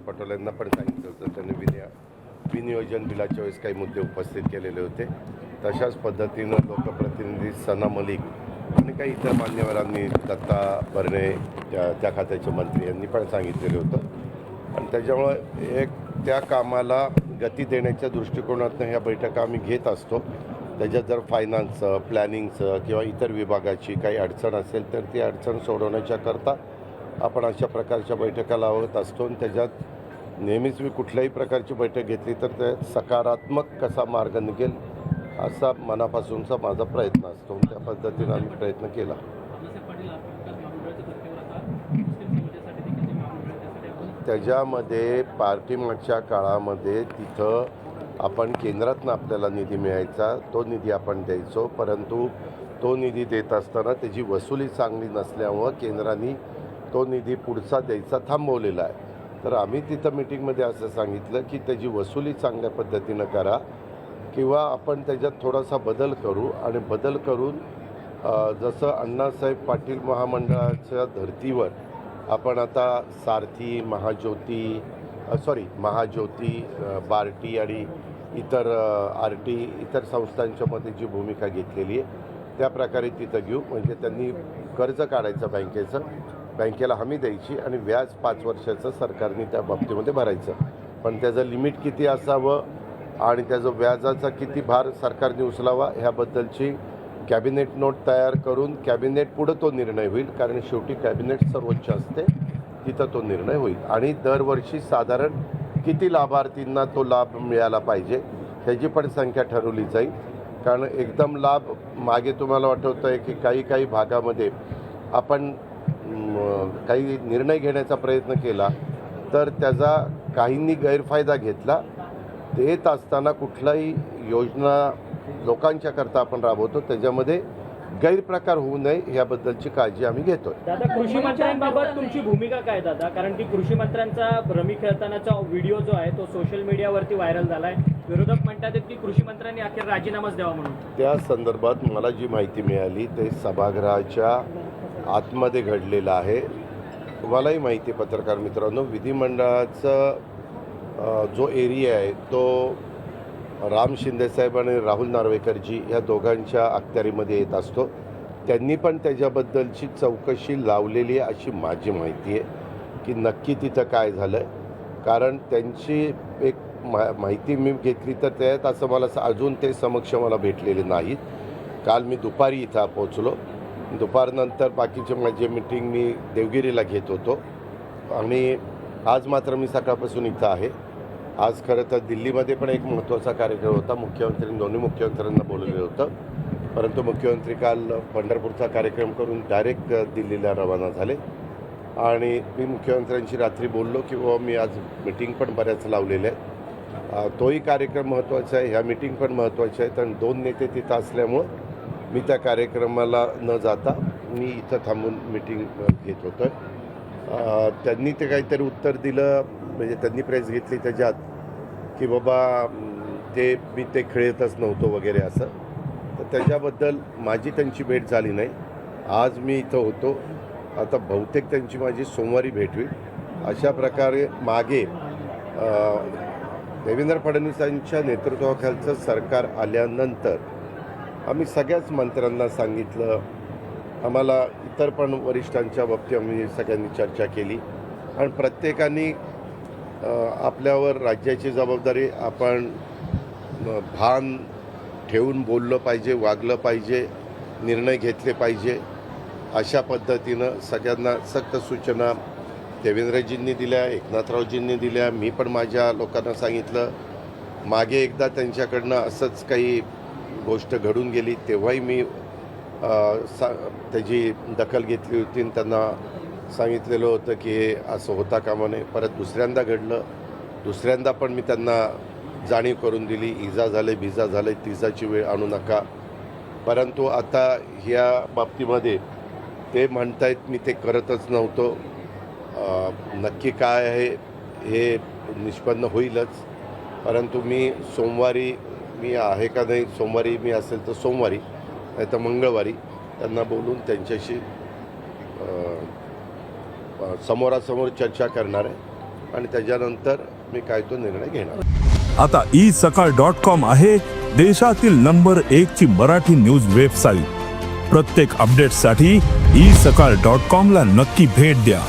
पटोले यांना पण सांगितलं होतं. त्यांनी विनियोजन बिलाच्या वेळेस काही मुद्दे उपस्थित केलेले होते. तशाच पद्धतीनं लोकप्रतिनिधी सना मलिक आणि काही इतर मान्यवरांनी, दत्ता भरणे त्या खात्याचे मंत्री यांनी पण सांगितलेलं होतं. आणि त्याच्यामुळं एक त्या कामाला गती देण्याच्या दृष्टिकोनातून ह्या बैठका आम्ही घेत असतो. त्याच्यात जर फायनान्सचं, प्लॅनिंगचं किंवा इतर विभागाची काही अडचण असेल तर ती अडचण सोडवण्याच्या करता आपण अशा प्रकारच्या बैठका लावत असतो. आणि त्याच्यात नेहमीच मी कुठल्याही प्रकारची बैठक घेतली तर ते सकारात्मक कसा मार्ग निघेल असा मनापासूनचा माझा प्रयत्न असतो. त्या पद्धतीनं आम्ही प्रयत्न केला. त्याच्यामध्ये पार्टीमागच्या काळामध्ये तिथं आपण केंद्रातनं आपल्याला निधी मिळायचा, तो निधी आपण द्यायचो. परंतु तो निधी देत असताना त्याची वसुली चांगली नसल्यामुळं केंद्राने तो निधी पुढचा द्यायचा थांबवलेला आहे. तर आम्ही तिथं मिटिंगमध्ये असं सांगितलं की त्याची वसुली चांगल्या पद्धतीनं करा किंवा आपण त्याच्यात थोडासा बदल करू. आणि बदल करून जसं अण्णासाहेब पाटील महामंडळाच्या धर्तीवर आपण आता सारथी, महाज्योती, बार्टी आणि इतर आरटी इतर संस्थांच्यामध्ये जी भूमिका घेतलेली आहे त्या प्रकारे तिथं घेऊ. म्हणजे त्यांनी कर्ज काढायचं बँकेचं, बँकेला हमी द्यायची आणि व्याज 5 वर्षाचं सरकारने त्या बाबतीमध्ये भरायचं. पण त्याचं लिमिट किती असावं आणि त्याचं व्याजाचा किती भार सरकारने उचलावा ह्याबद्दलची कॅबिनेट नोट तयार करून कॅबिनेट पुढं तो निर्णय होईल. कारण शेवटी कॅबिनेट सर्वोच्च असते, तिथं तो निर्णय होईल. आणि दरवर्षी साधारण किती लाभार्थींना तो लाभ मिळाला पाहिजे ह्याची पण संख्या ठरवली जाईल. कारण एकदम लाभ मागे तुम्हाला आठवतं आहे की काही भागामध्ये आपण काही निर्णय घेण्याचा प्रयत्न केला तर त्याचा काहींनी गैरफायदा घेतला. देत असताना कुठलाही योजना लोकांच्याकरता आपण राबवतो त्याच्यामध्ये गैरप्रकार होऊ नये याबद्दलची काळजी आम्ही घेतोय. दादा, कृषी मंत्र्यांबाबत तुमची भूमिका काय दादा? कारण की कृषी मंत्र्यांचा रमी खेळतानाचा व्हिडिओ जो आहे तो सोशल मीडियावरती व्हायरल झालाय. विरोधक म्हणतात की कृषी मंत्र्यांनी अखेर राजीनामाच द्यावा म्हणून. त्या संदर्भात मला जी माहिती मिळाली ते सभागृहाच्या आतमध्ये घडलेलं आहे. तुम्हालाही माहिती आहे पत्रकार मित्रांनो, विधिमंडळाचा जो एरिया आहे तो राम शिंदेसाहेब आणि राहुल नार्वेकरजी या दोघांच्या अखत्यारीमध्ये येत असतो. त्यांनी पण त्याच्याबद्दलची चौकशी लावलेली आहे अशी माझी माहिती आहे की नक्की तिथं काय झालं आहे. कारण त्यांची एक माहिती मी घेतली तर त्यात असं मला अजून ते समक्ष मला भेटलेले नाहीत. काल मी दुपारी इथं पोचलो. दुपारनंतर बाकीचे माझे मिटिंग मी देवगिरीला घेत होतो आणि आज मात्र मी सकाळपासून इथं आहे. आज खरं तर दिल्लीमध्ये पण एक महत्त्वाचा कार्यक्रम होता. दोन्ही मुख्यमंत्र्यांना बोलवलं होतं. परंतु मुख्यमंत्री काल पंढरपूरचा कार्यक्रम करून डायरेक्ट दिल्लीला रवाना झाले. आणि मी मुख्यमंत्र्यांशी रात्री बोललो की बाबा मी आज मिटिंग पण बऱ्याच लावलेल्या आहेत. तोही कार्यक्रम महत्त्वाचा आहे, ह्या मिटिंग पण महत्त्वाच्या आहेत. आणि 2 नेते तिथं असल्यामुळं मी त्या कार्यक्रमाला न जाता मी इथं थांबून मिटिंग घेत होतो आहे. त्यांनी ते काहीतरी उत्तर दिलं, म्हणजे त्यांनी प्रेस घेतली त्याच्यात की बाबा मी ते खेळतच नव्हतो वगैरे असं. तर त्याच्याबद्दल माझी त्यांची भेट झाली नाही. आज मी इथं होतो. आता बहुतेक त्यांची माझी सोमवारी भेट होईल. अशा प्रकारे मागे देवेंद्र फडणवीसांच्या नेतृत्वाखालचं सरकार आल्यानंतर आम्ही सगळ्याच मंत्र्यांना सांगितलं, आम्हाला इतर पण वरिष्ठांच्या बाबतीत आम्ही सगळ्यांनी चर्चा केली आणि प्रत्येकाने आपल्यावर राज्याची जबाबदारी आपण भान ठेवून बोललं पाहिजे, वागलं पाहिजे, निर्णय घेतले पाहिजे. अशा पद्धतीनं सगळ्यांना सक्त सूचना देवेंद्रजींनी दिल्या, एकनाथरावजींनी दिल्या. मी पण माझ्या लोकांना सांगितलं. मागे एकदा त्यांच्याकडनं असंच काही गोष्ट घडून गेली तेव्हाही मी त्याची दखल घेतली होती आणि त्यांना सांगितलेलं होतं की हे असं होता कामा नये. परत दुसऱ्यांदा घडलं. दुसऱ्यांदा पण मी त्यांना जाणीव करून दिली, इजा झाले, भिजा झाले, तिजाची वेळ आणू नका. परंतु आता ह्या बाबतीमध्ये ते म्हणतायत मी ते करतच नव्हतो. नक्की काय आहे हे निष्पन्न होईलच. परंतु मी सोमवारी मी आहे का नाही, सोमवारी मी असेल तर सोमवारी नाही तर मंगळवारी त्यांना बोलून त्यांच्याशी समोरासमोर चर्चा करणार आहे आणि त्याच्यानंतर मी काय तो निर्णय घेणार. आता isakal.com आहे देशातील नंबर 1 ची मराठी न्यूज वेबसाईट. प्रत्येक अपडेटसाठी isakal.com ला नक्की भेट द्या.